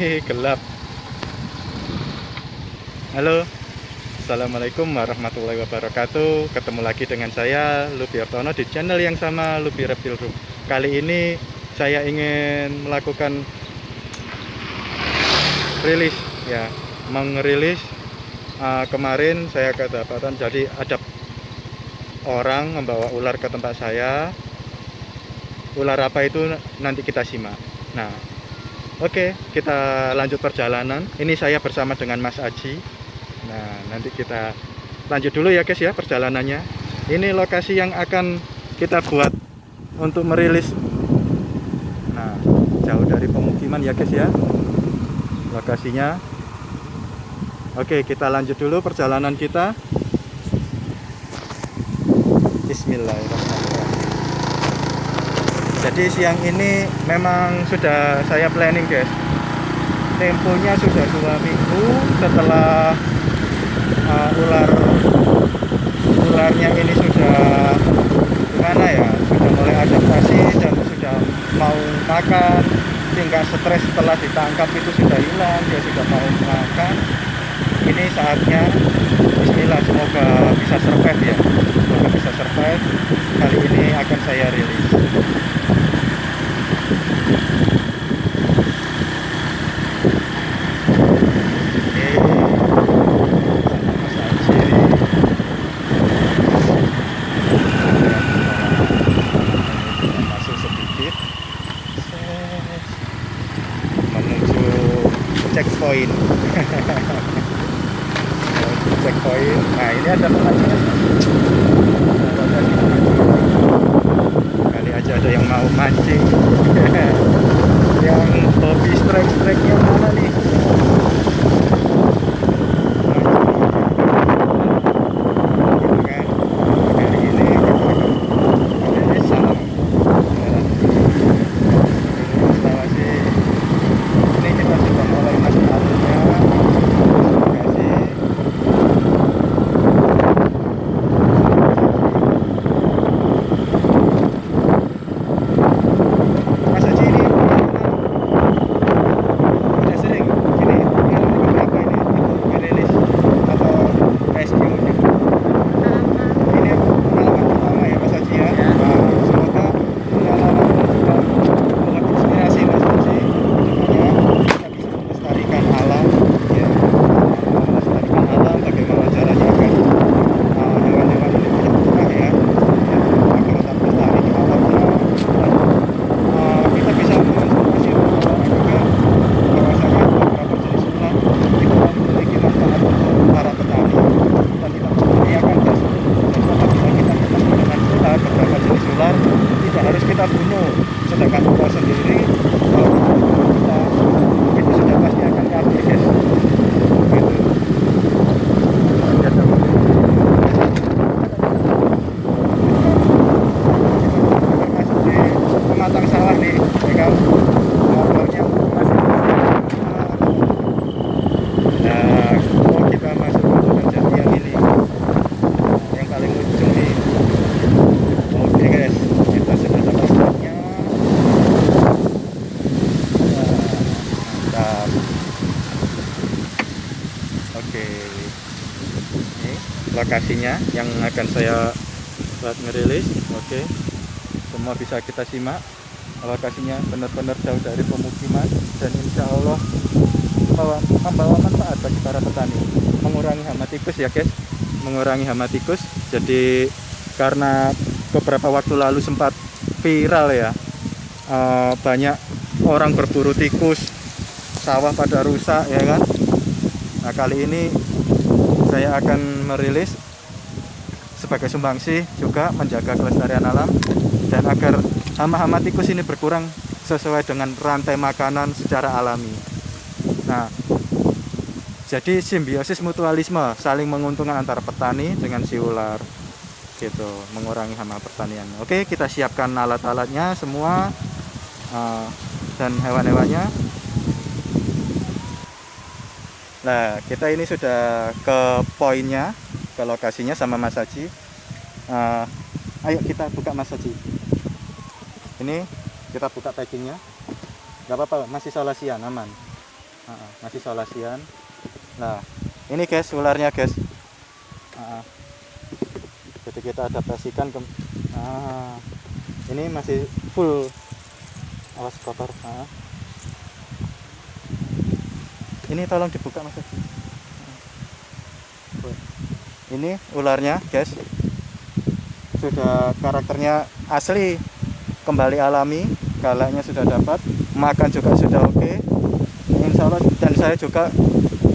Gelap. Halo, assalamualaikum warahmatullahi wabarakatuh. Ketemu lagi dengan saya Lubi Hartono di channel yang sama, Lubi Reptil Room. Kali ini saya ingin melakukan rilis ya, mengerilis. Kemarin saya kedapatan, jadi ada orang membawa ular ke tempat saya. Ular apa itu nanti kita simak. Nah, oke, kita lanjut perjalanan. Ini saya bersama dengan Mas Aji. Nah, nanti kita lanjut dulu ya guys ya perjalanannya. Ini lokasi yang akan kita buat untuk merilis. Nah, jauh dari pemukiman ya guys ya lokasinya. Oke, kita lanjut dulu perjalanan kita. Bismillahirrahmanirrahim. Jadi siang ini memang sudah saya planning guys. Temponya sudah 2 minggu setelah ularnya ini sudah gimana ya, sudah mulai adaptasi dan sudah mau makan. Tingkat stres setelah ditangkap itu sudah hilang, dia sudah mau makan. Ini saatnya bismillah, semoga bisa survive ya, semoga bisa survive. Kali ini akan saya rilis. Checkpoint. Checkpoint. Nah, ini ada pengajian. Kali aja ada yang mau mancing. Yang hobi strike-strike-nya mana nih? Tidak harus kita bunuh, sedangkan ular sendiri kalau kita itu sudah pasti akan kabur guys. Gitu. Masuk di pematang sawah nih, ya kan? Motornya masih. Nah, kalau kita masuk ke penjadian ini, yang paling ujung nih. Oke guys, kita sudah dapat spotnya. Mantap. Oke, ini lokasinya yang akan saya buat ngerilis. Oke, semua bisa kita simak. Lokasinya benar-benar jauh dari pemukiman dan insya Allah membawa manfaat bagi para petani, mengurangi hama tikus ya guys, mengurangi hama tikus. Jadi karena beberapa waktu lalu sempat viral ya, banyak orang berburu tikus, sawah pada rusak ya kan. Nah, kali ini saya akan merilis sebagai sumbangsih juga menjaga kelestarian alam dan agar hama-hama tikus ini berkurang sesuai dengan rantai makanan secara alami. Nah, jadi simbiosis mutualisme, saling menguntungkan antara petani dengan si ular gitu, mengurangi hama pertanian. Oke, kita siapkan alat-alatnya semua dan hewan-hewannya. Nah, kita ini sudah ke poinnya, ke lokasinya sama Mas Haji. Ayo kita buka Mas Haji. Ini kita buka packingnya. Gak apa-apa, masih solasian, aman. Masih solasian. Nah, ini guys ularnya guys. Jadi kita adaptasikan ke ini masih full, awas kotor. Ini tolong dibuka Mas Haji. Ini ularnya guys, sudah karakternya asli, kembali alami, galaknya sudah dapat, makan juga sudah oke. Insya Allah. Dan saya juga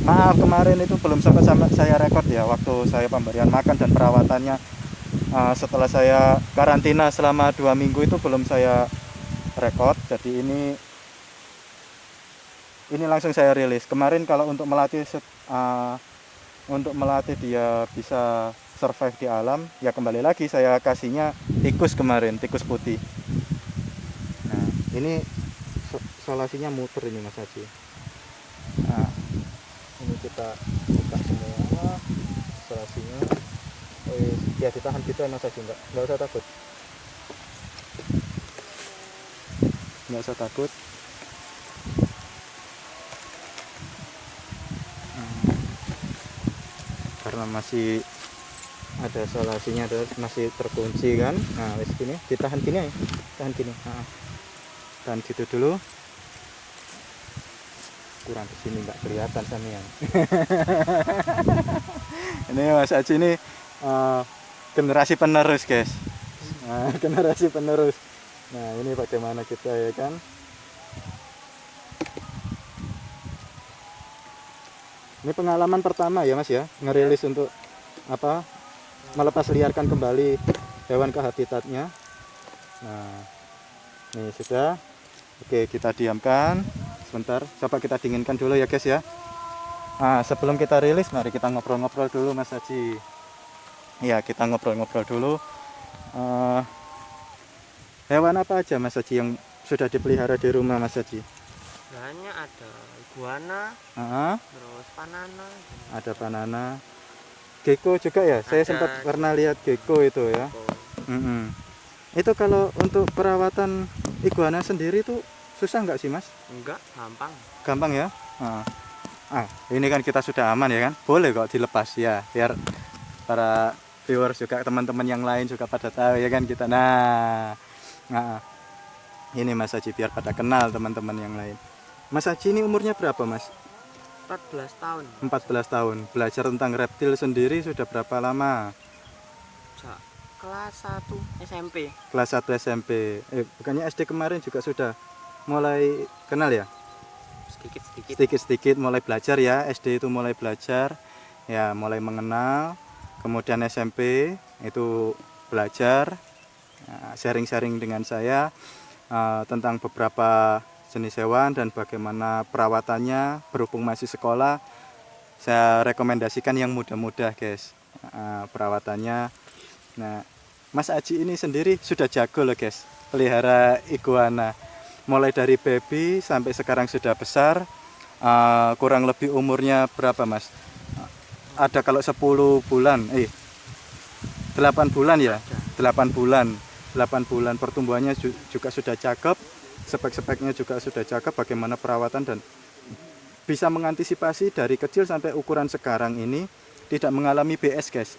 maaf kemarin itu belum sempat saya rekod ya, waktu saya pemberian makan dan perawatannya. Setelah saya karantina selama 2 minggu itu belum saya rekod. Jadi ini langsung saya rilis kemarin. Kalau untuk melatih dia bisa survive di alam, ya kembali lagi saya kasihnya tikus kemarin, tikus putih. Nah, ini solasinya muter ini Mas Haji. Nah, ini kita buka semua solasinya. Ya ditahan gitu Mas Haji, nggak usah takut. Nggak usah takut. Karena masih ada solasinya, masih terkunci kan. Nah wes gini, ditahan gini ya, tahan gini. Tahan gitu dulu. Kurang kesini nggak kelihatan samian. Ini Mas Haji ini generasi penerus guys. Generasi penerus. Nah ini bagaimana kita ya kan. Ini pengalaman pertama ya Mas ya, ngerilis untuk melepas liarkan kembali hewan ke habitatnya. Nah ini sudah. Oke, kita diamkan sebentar, coba kita dinginkan dulu ya guys ya. Sebelum kita rilis, mari kita ngobrol-ngobrol dulu Mas Haji. Ya, kita ngobrol-ngobrol dulu. Hewan apa aja Mas Haji yang sudah dipelihara di rumah Mas Haji? Bahannya ada iguana, terus panana. Ada panana, gecko juga ya. Saya sempat pernah lihat gecko itu ya. Itu kalau untuk perawatan iguana sendiri tuh susah nggak sih Mas? Enggak, gampang. Gampang ya. Ini kan kita sudah aman ya kan. Boleh kok dilepas ya, biar para viewers juga, teman-teman yang lain juga pada tahu ya kan kita. Ini Mas Haji biar pada kenal teman-teman yang lain. Mas Haji ini umurnya berapa Mas? 14 tahun. 14 tahun. Belajar tentang reptil sendiri sudah berapa lama? Kelas 1 SMP. Kelas 1 SMP. Bukannya SD kemarin juga sudah mulai kenal ya? Sedikit-sedikit mulai belajar ya. SD itu mulai belajar, ya mulai mengenal. Kemudian SMP itu belajar, sharing-sharing dengan saya tentang beberapa jenis hewan dan bagaimana perawatannya. Berhubung masih sekolah, saya rekomendasikan yang mudah-mudah guys perawatannya. Nah Mas Haji ini sendiri sudah jago loh guys pelihara iguana, mulai dari baby sampai sekarang sudah besar. Kurang lebih umurnya berapa Mas? Ada kalau 10 bulan 8 bulan ya, 8 bulan pertumbuhannya juga sudah cakep, spek-speknya juga sudah cakep. Bagaimana perawatan dan bisa mengantisipasi dari kecil sampai ukuran sekarang ini tidak mengalami BS guys.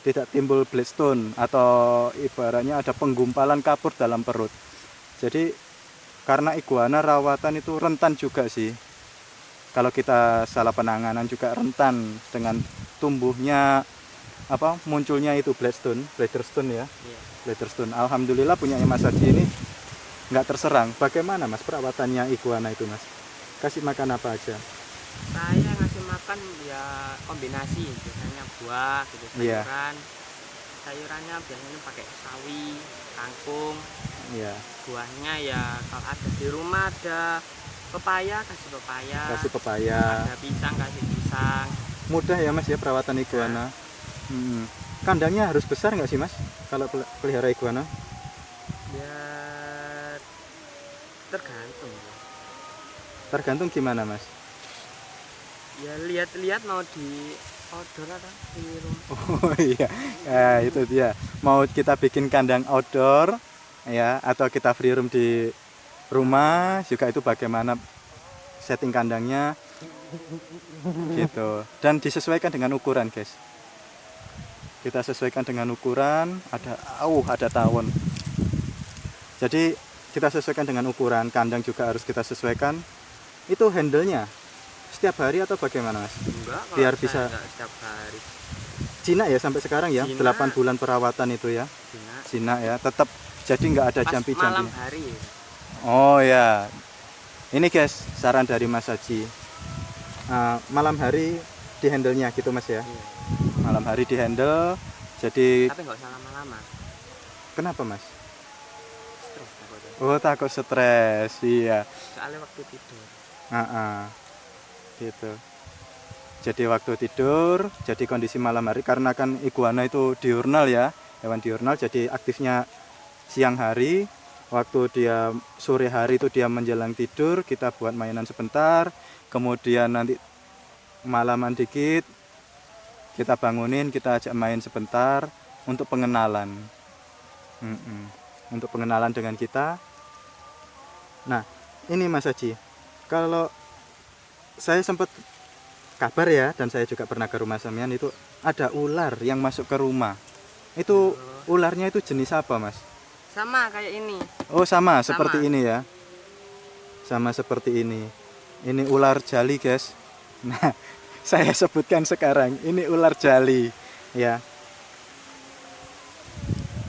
Tidak timbul Blackstone atau ibaratnya ada penggumpalan kapur dalam perut. Jadi karena iguana rawatan itu rentan juga sih. Kalau kita salah penanganan juga rentan dengan tumbuhnya munculnya itu Blackstone ya. Blackstone. Alhamdulillah punya Mas Haji ini nggak terserang. Bagaimana Mas perawatannya iguana itu Mas? Kasih makan apa aja? Saya ngasih makan ya kombinasi, biasanya buah gitu, sayuran. Sayurannya biasanya pakai sawi, kangkung. Buahnya ya kalau ada di rumah ada pepaya, kasih pepaya. Ada pisang, kasih pisang. Mudah ya Mas ya perawatan iguana. Kandangnya harus besar nggak sih Mas kalau pelihara iguana? Ya tergantung. Tergantung gimana Mas? Ya lihat-lihat mau di outdoor atau di rumah. Oh iya, itu dia. Mau kita bikin kandang outdoor ya, atau kita free roam di rumah juga, itu bagaimana setting kandangnya gitu, dan disesuaikan dengan ukuran guys. Kita sesuaikan dengan ukuran, ada tawon, jadi kita sesuaikan dengan ukuran. Kandang juga harus kita sesuaikan. Itu handle-nya setiap hari atau bagaimana Mas? Enggak, Biar bisa setiap hari. Cina ya sampai sekarang ya, Cina. 8 bulan perawatan itu ya. Cina ya, tetap jadi nggak ada jampi-jampi. Malam hari. Oh ya, ini guys saran dari Mas Haji. Malam hari di handle-nya gitu Mas ya. Iya. Malam hari di handle, jadi. Tapi nggak usah lama-lama. Kenapa Mas? Stres takutnya. Oh takut stres, iya. Soalnya waktu tidur. Gitu. Jadi waktu tidur, jadi kondisi malam hari, karena kan iguana itu diurnal ya, hewan diurnal, jadi aktifnya siang hari. Waktu dia sore hari itu dia menjelang tidur, kita buat mainan sebentar, kemudian nanti malaman dikit kita bangunin, kita ajak main sebentar untuk pengenalan. Untuk pengenalan dengan kita. Nah ini Mas Haji, kalau saya sempat kabar ya, dan saya juga pernah ke rumah sampean, itu ada ular yang masuk ke rumah. Itu ularnya itu jenis apa Mas? Sama kayak ini. Oh sama seperti ini ya. Sama seperti ini. Ini ular jali guys. Nah saya sebutkan sekarang, ini ular jali ya.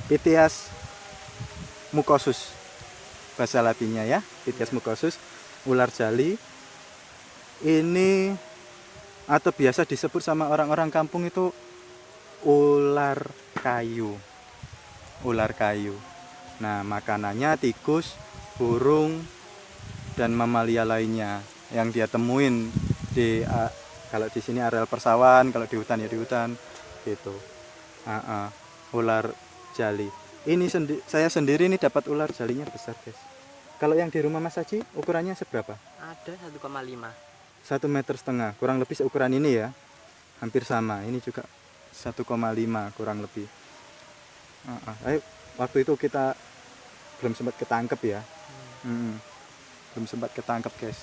Pythias mucosus bahasa latinnya ya, Pythias mucosus, ular jali. Ini atau biasa disebut sama orang-orang kampung itu ular kayu. Ular kayu. Nah, makanannya tikus, burung, dan mamalia lainnya yang dia temuin di kalau di sini areal persawahan, kalau di hutan ya di hutan gitu. Ular jali. Ini saya sendiri ini dapat ular jalinya besar, guys. Kalau yang di rumah Mas Haji ukurannya seberapa? Ada 1,5. 1,5 meter, kurang lebih seukuran ini ya. Hampir sama. Ini juga 1,5 kurang lebih. Waktu itu kita belum sempat ketangkep ya. Belum sempat ketangkep guys.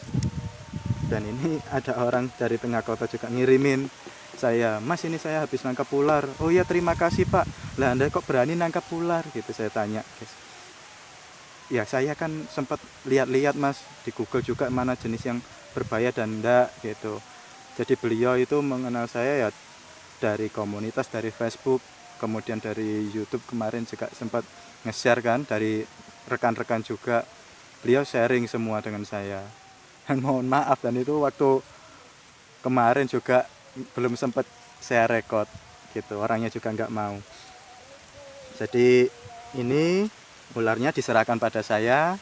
Dan ini ada orang dari tengah kota juga ngirimin saya, Mas ini saya habis nangkap ular. Oh iya terima kasih Pak. Lah Anda kok berani nangkap ular gitu, saya tanya guys. Ya saya kan sempat lihat-lihat Mas di Google juga mana jenis yang berbahaya dan enggak gitu. Jadi beliau itu mengenal saya ya dari komunitas, dari Facebook, kemudian dari YouTube, kemarin juga sempat nge-share kan, dari rekan-rekan juga. Beliau sharing semua dengan saya. Dan mohon maaf, dan itu waktu kemarin juga belum sempat saya rekod gitu, orangnya juga nggak mau. Jadi ini ularnya diserahkan pada saya,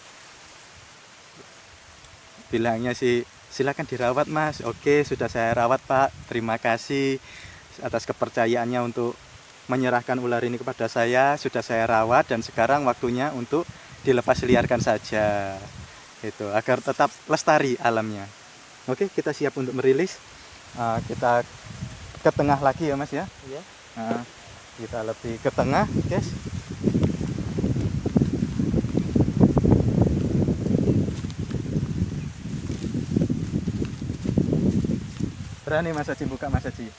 bilangnya sih silakan dirawat Mas. Oke sudah saya rawat Pak, terima kasih atas kepercayaannya untuk menyerahkan ular ini kepada saya. Sudah saya rawat dan sekarang waktunya untuk dilepas liarkan saja gitu, agar tetap lestari alamnya. Oke kita siap untuk merilis. Kita ke tengah lagi ya Mas ya. Iya. Kita lebih ke tengah guys. Berani Mas Haji buka Mas Haji.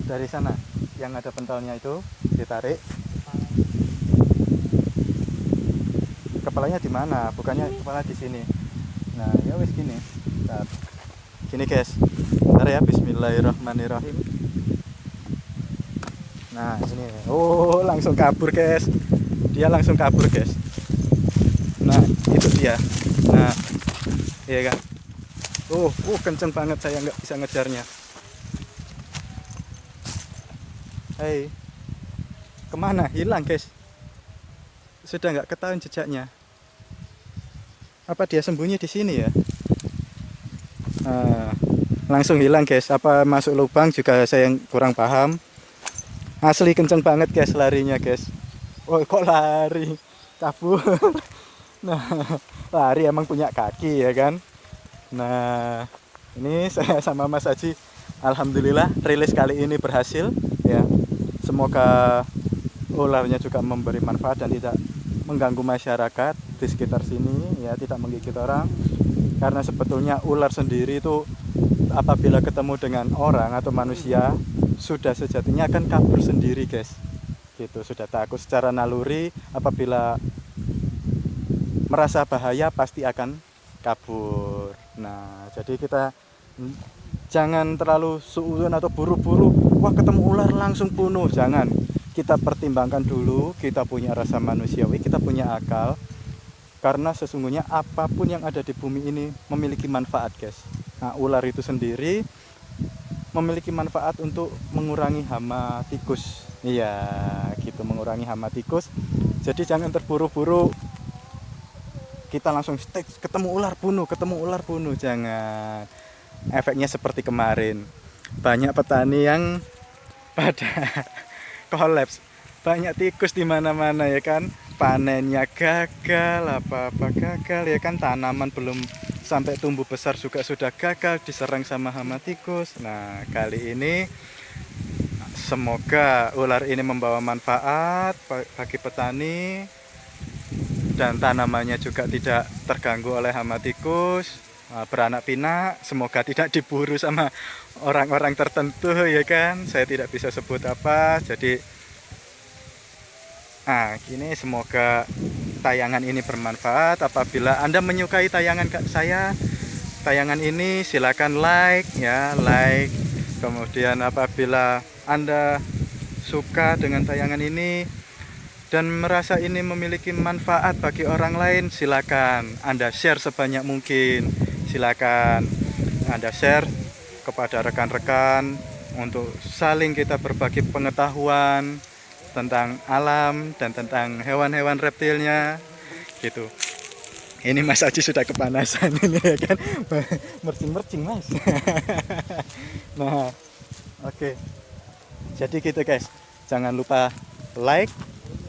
Dari sana yang ada pentolnya itu ditarik. Kepalanya di mana? Bukannya kepala di sini. Nah, ya wis gini. Bentar. Gini guys. Bentar ya, bismillahirrahmanirrahim. Nah, ini. Oh, langsung kabur guys. Dia langsung kabur guys. Nah, itu dia. Nah, iya kan? Kenceng banget, saya nggak bisa ngejarnya. Hei, kemana? Hilang guys. Sudah nggak ketahuan jejaknya. Apa dia sembunyi di sini ya? Langsung hilang guys. Apa masuk lubang juga saya yang kurang paham. Asli kenceng banget guys larinya guys. Oh kok lari? Kabur. Nah, lari emang punya kaki ya kan? Nah, ini saya sama Mas Haji, alhamdulillah rilis kali ini berhasil ya. Semoga ularnya juga memberi manfaat dan tidak mengganggu masyarakat di sekitar sini ya, tidak menggigit orang. Karena sebetulnya ular sendiri itu apabila ketemu dengan orang atau manusia sudah sejatinya akan kabur sendiri guys, gitu, sudah takut secara naluri. Apabila merasa bahaya pasti akan kabur. Nah, jadi kita jangan terlalu suudon atau buru-buru, wah ketemu ular langsung bunuh, jangan. Kita pertimbangkan dulu, kita punya rasa manusiawi, kita punya akal. Karena sesungguhnya apapun yang ada di bumi ini memiliki manfaat guys. Nah, ular itu sendiri memiliki manfaat untuk mengurangi hama tikus. Iya, gitu, mengurangi hama tikus. Jadi jangan terburu-buru kita langsung ketemu ular bunuh, jangan. Efeknya seperti kemarin, banyak petani yang pada kolaps, banyak tikus di mana-mana ya kan, panennya gagal, apa-apa gagal ya kan, tanaman belum sampai tumbuh besar juga sudah gagal diserang sama hama tikus. Nah, kali ini semoga ular ini membawa manfaat bagi petani dan tanamannya juga tidak terganggu oleh hama tikus, beranak pinak, semoga tidak diburu sama orang-orang tertentu ya kan, saya tidak bisa sebut apa. Jadi ini semoga tayangan ini bermanfaat. Apabila Anda menyukai tayangan ini silakan like ya, like. Kemudian apabila Anda suka dengan tayangan ini dan merasa ini memiliki manfaat bagi orang lain, silakan Anda share sebanyak mungkin. Silakan Anda share kepada rekan-rekan untuk saling kita berbagi pengetahuan tentang alam dan tentang hewan-hewan reptilnya gitu. Ini Mas Aji sudah kepanasan ini ya kan, mercing Mas. Nah, oke. Jadi gitu guys, jangan lupa like,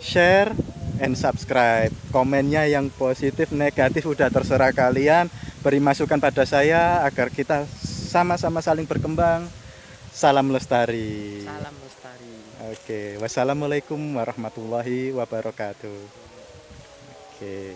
share, and subscribe. Komennya yang positif, negatif udah terserah kalian. Beri masukan pada saya agar kita sama-sama saling berkembang. Salam lestari. Salam lestari. Oke, wassalamualaikum warahmatullahi wabarakatuh. Oke.